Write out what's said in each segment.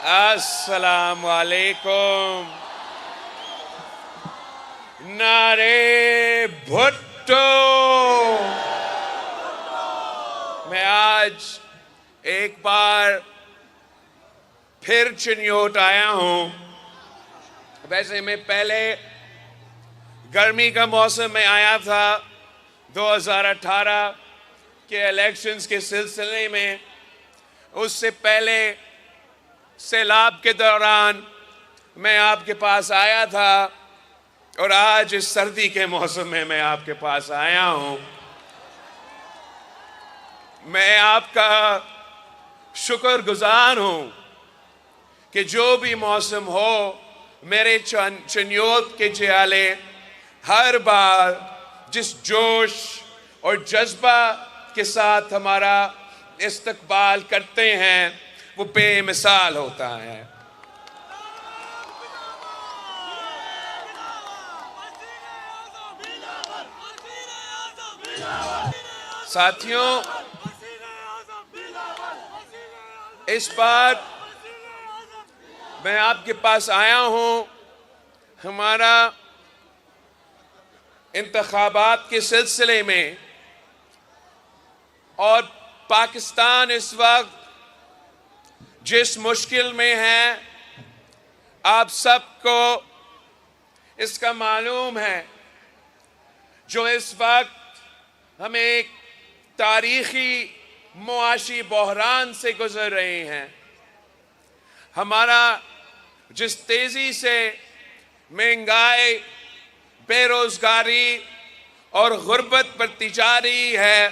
السلام علیکم. نعرے بھٹو. میں آج ایک بار پھر چنیوٹ آیا ہوں. ویسے میں پہلے گرمی کا موسم میں آیا تھا 2018 کے الیکشنز کے سلسلے میں. اس سے پہلے سیلاب کے دوران میں آپ کے پاس آیا تھا اور آج اس سردی کے موسم میں میں آپ کے پاس آیا ہوں. میں آپ کا شکر گزار ہوں کہ جو بھی موسم ہو میرے چنیوت کے جیالے ہر بار جس جوش اور جذبہ کے ساتھ ہمارا استقبال کرتے ہیں وہ بے مثال ہوتا ہے. ساتھیوں، اس بار میں آپ کے پاس آیا ہوں ہمارا انتخابات کے سلسلے میں، اور پاکستان اس وقت جس مشکل میں ہے آپ سب کو اس کا معلوم ہے. جو اس وقت ہم ایک تاریخی معاشی بحران سے گزر رہے ہیں. ہمارا جس تیزی سے مہنگائی، بے روزگاری اور غربت بڑھتی جا رہی ہے،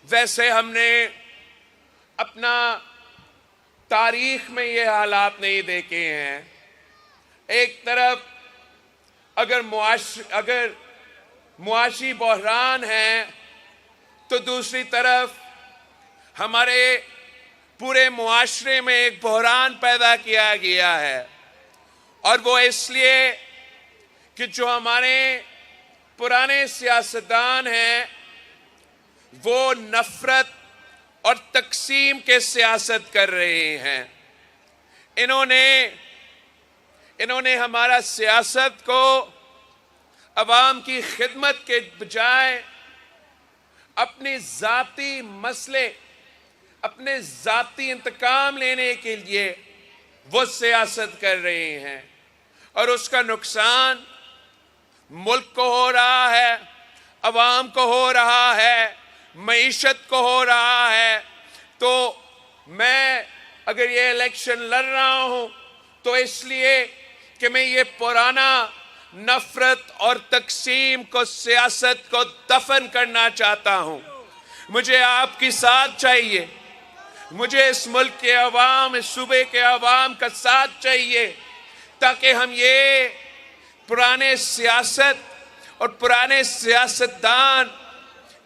ویسے ہم نے اپنا تاریخ میں یہ حالات نہیں دیکھے ہیں. ایک طرف اگر معاشی بحران ہے تو دوسری طرف ہمارے پورے معاشرے میں ایک بحران پیدا کیا گیا ہے. اور وہ اس لیے کہ جو ہمارے پرانے سیاستدان ہیں وہ نفرت اور تقسیم کے سیاست کر رہے ہیں. انہوں نے ہمارا سیاست کو عوام کی خدمت کے بجائے اپنے ذاتی مسئلے، اپنے ذاتی انتقام لینے کے لیے وہ سیاست کر رہے ہیں. اور اس کا نقصان ملک کو ہو رہا ہے، عوام کو ہو رہا ہے، معیشت کو ہو رہا ہے. تو میں اگر یہ الیکشن لڑ رہا ہوں تو اس لیے کہ میں یہ پرانا نفرت اور تقسیم کو، سیاست کو دفن کرنا چاہتا ہوں. مجھے آپ کی ساتھ چاہیے، مجھے اس ملک کے عوام، اس صوبے کے عوام کا ساتھ چاہیے تاکہ ہم یہ پرانے سیاست اور پرانے سیاستدان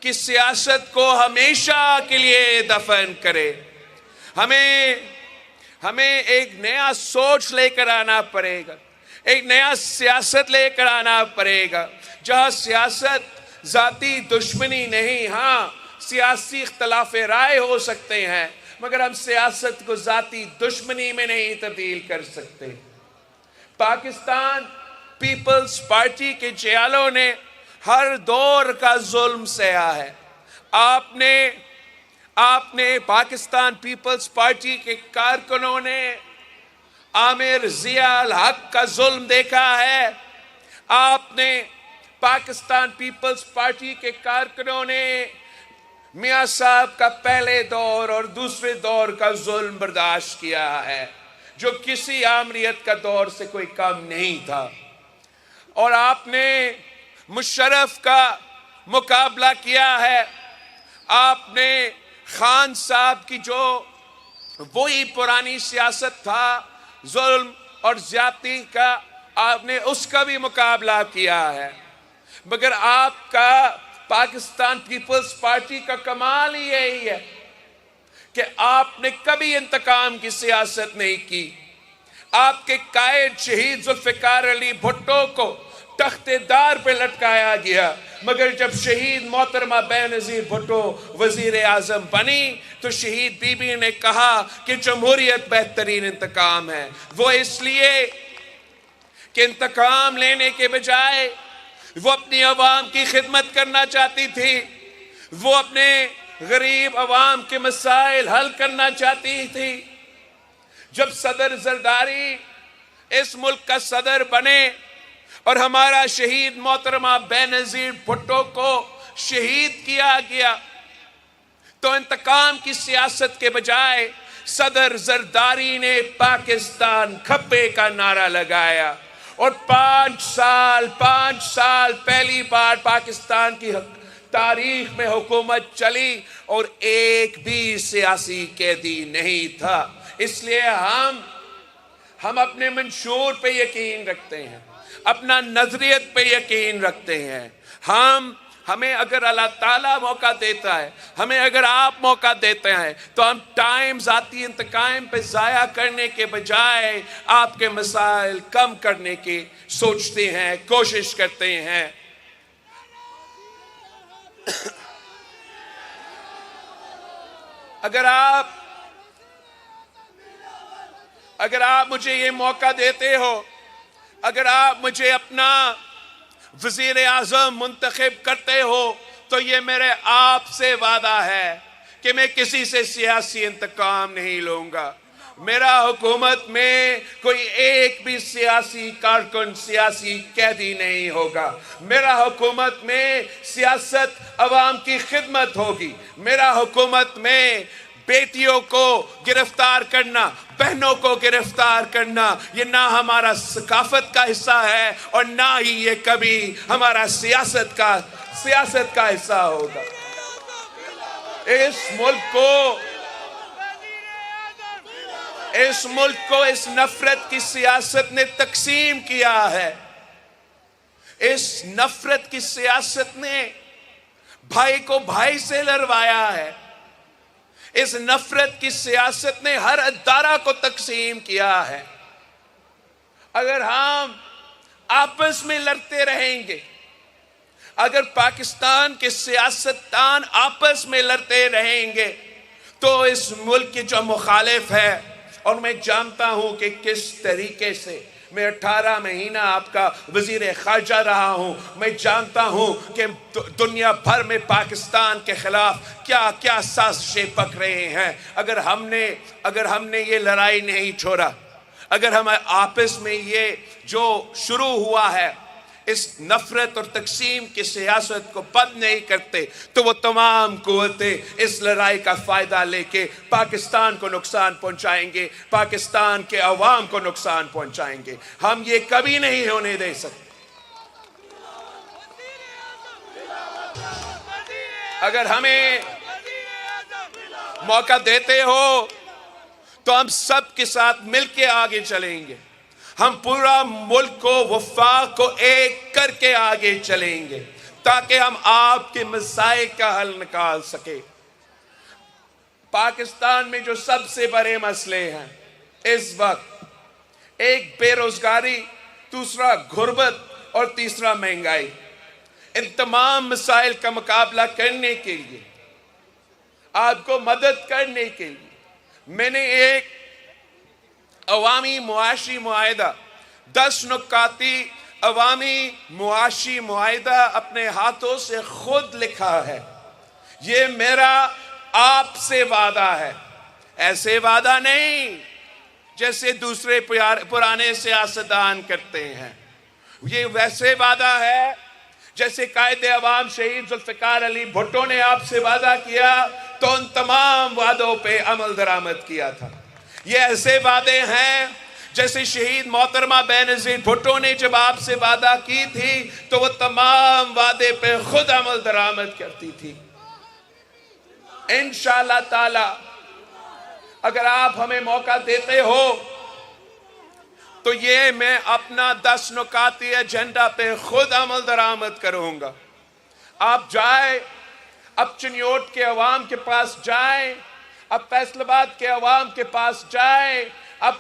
کی سیاست کو ہمیشہ کے لیے دفن کرے. ہمیں ایک نیا سوچ لے کر آنا پڑے گا، ایک نیا سیاست لے کر آنا پڑے گا جہاں سیاست ذاتی دشمنی نہیں. ہاں، سیاسی اختلاف رائے ہو سکتے ہیں مگر ہم سیاست کو ذاتی دشمنی میں نہیں تبدیل کر سکتے. پاکستان پیپلز پارٹی کے جیالوں نے ہر دور کا ظلم سہا ہے. آپ نے پاکستان پیپلز پارٹی کے کارکنوں نے عامر ضیاء الحق کا ظلم دیکھا ہے. آپ نے پاکستان پیپلز پارٹی کے کارکنوں نے میاں صاحب کا پہلے دور اور دوسرے دور کا ظلم برداشت کیا ہے جو کسی آمریت کا دور سے کوئی کم نہیں تھا. اور آپ نے مشرف کا مقابلہ کیا ہے. آپ نے خان صاحب کی جو وہی پرانی سیاست تھا، ظلم اور زیادتی کا، آپ نے اس کا بھی مقابلہ کیا ہے. مگر آپ کا پاکستان پیپلز پارٹی کا کمال ہی یہی ہے کہ آپ نے کبھی انتقام کی سیاست نہیں کی. آپ کے قائد شہید ذوالفقار علی بھٹو کو تخت دار پہ لٹکایا گیا، مگر جب شہید محترمہ بینظیر بھٹو وزیر اعظم بنی تو شہید بی بی نے کہا کہ جمہوریت بہترین انتقام ہے۔ وہ اس لیے کہ انتقام لینے کے بجائے وہ اپنی عوام کی خدمت کرنا چاہتی تھی، وہ اپنے غریب عوام کے مسائل حل کرنا چاہتی تھی۔ جب صدر زرداری اس ملک کا صدر بنے اور ہمارا شہید محترمہ بینظیر بھٹو کو شہید کیا گیا تو انتقام کی سیاست کے بجائے صدر زرداری نے پاکستان کھپے کا نعرہ لگایا، اور 5 سال پہلی بار پاکستان کی تاریخ میں حکومت چلی اور ایک بھی سیاسی قیدی نہیں تھا۔ اس لیے ہم اپنے منشور پہ یقین رکھتے ہیں، اپنا نظریت پہ یقین رکھتے ہیں۔ ہمیں اگر اللہ تعالیٰ موقع دیتا ہے، ہمیں اگر آپ موقع دیتے ہیں تو ہم ٹائم ذاتی انتقام پہ ضائع کرنے کے بجائے آپ کے مسائل کم کرنے کی سوچتے ہیں، کوشش کرتے ہیں۔ اگر آپ مجھے یہ موقع دیتے ہو، اگر آپ مجھے اپنا وزیر اعظم منتخب کرتے ہو تو یہ میرے آپ سے وعدہ ہے کہ میں کسی سے سیاسی انتقام نہیں لوں گا۔ میرا حکومت میں کوئی ایک بھی سیاسی کارکن، سیاسی قیدی نہیں ہوگا۔ میرا حکومت میں سیاست عوام کی خدمت ہوگی۔ میرا حکومت میں بیٹیوں کو گرفتار کرنا، بہنوں کو گرفتار کرنا، یہ نہ ہمارا ثقافت کا حصہ ہے اور نہ ہی یہ کبھی ہمارا سیاست کا حصہ ہوگا۔ اس ملک کو اس نفرت کی سیاست نے تقسیم کیا ہے۔ اس نفرت کی سیاست نے بھائی کو بھائی سے لڑوایا ہے۔ اس نفرت کی سیاست نے ہر ادارہ کو تقسیم کیا ہے۔ اگر ہم آپس میں لڑتے رہیں گے، اگر پاکستان کے سیاستدان آپس میں لڑتے رہیں گے تو اس ملک کے جو مخالف ہے، اور میں جانتا ہوں کہ کس طریقے سے میں 18 مہینہ آپ کا وزیر خارجہ رہا ہوں، میں جانتا ہوں کہ دنیا بھر میں پاکستان کے خلاف کیا کیا سازشیں پک رہے ہیں۔ اگر ہم نے یہ لڑائی نہیں چھوڑا، اگر ہم آپس میں یہ جو شروع ہوا ہے اس نفرت اور تقسیم کی سیاست کو بند نہیں کرتے تو وہ تمام قوتیں اس لڑائی کا فائدہ لے کے پاکستان کو نقصان پہنچائیں گے، پاکستان کے عوام کو نقصان پہنچائیں گے۔ ہم یہ کبھی نہیں ہونے دے سکتے۔ اگر ہمیں موقع دیتے ہو تو ہم سب کے ساتھ مل کے آگے چلیں گے۔ ہم پورا ملک کو، وفاق کو ایک کر کے آگے چلیں گے تاکہ ہم آپ کے مسائل کا حل نکال سکیں۔ پاکستان میں جو سب سے بڑے مسئلے ہیں اس وقت، ایک بے روزگاری، دوسرا غربت اور تیسرا مہنگائی۔ ان تمام مسائل کا مقابلہ کرنے کے لیے، آپ کو مدد کرنے کے لیے میں نے ایک عوامی معاشی معاہدہ، 10 نکاتی عوامی معاشی معاہدہ اپنے ہاتھوں سے خود لکھا ہے۔ یہ میرا آپ سے وعدہ ہے، ایسے وعدہ نہیں جیسے دوسرے پرانے سیاستدان کرتے ہیں۔ یہ ویسے وعدہ ہے جیسے قائد عوام شہید ذوالفقار علی بھٹو نے آپ سے وعدہ کیا تو ان تمام وعدوں پہ عمل درآمد کیا تھا۔ یہ ایسے وعدے ہیں جیسے شہید محترمہ بینظیر بھٹو نے جب آپ سے وعدہ کی تھی تو وہ تمام وعدے پہ خود عمل درآمد کرتی تھی۔ انشاءاللہ تعالی اگر آپ ہمیں موقع دیتے ہو تو یہ میں اپنا 10 نکاتی ایجنڈا پہ خود عمل درآمد کروں گا۔ آپ جائیں، اب چنیوٹ کے عوام کے پاس جائیں، اب فیصل آباد کے عوام کے پاس جائیں، اب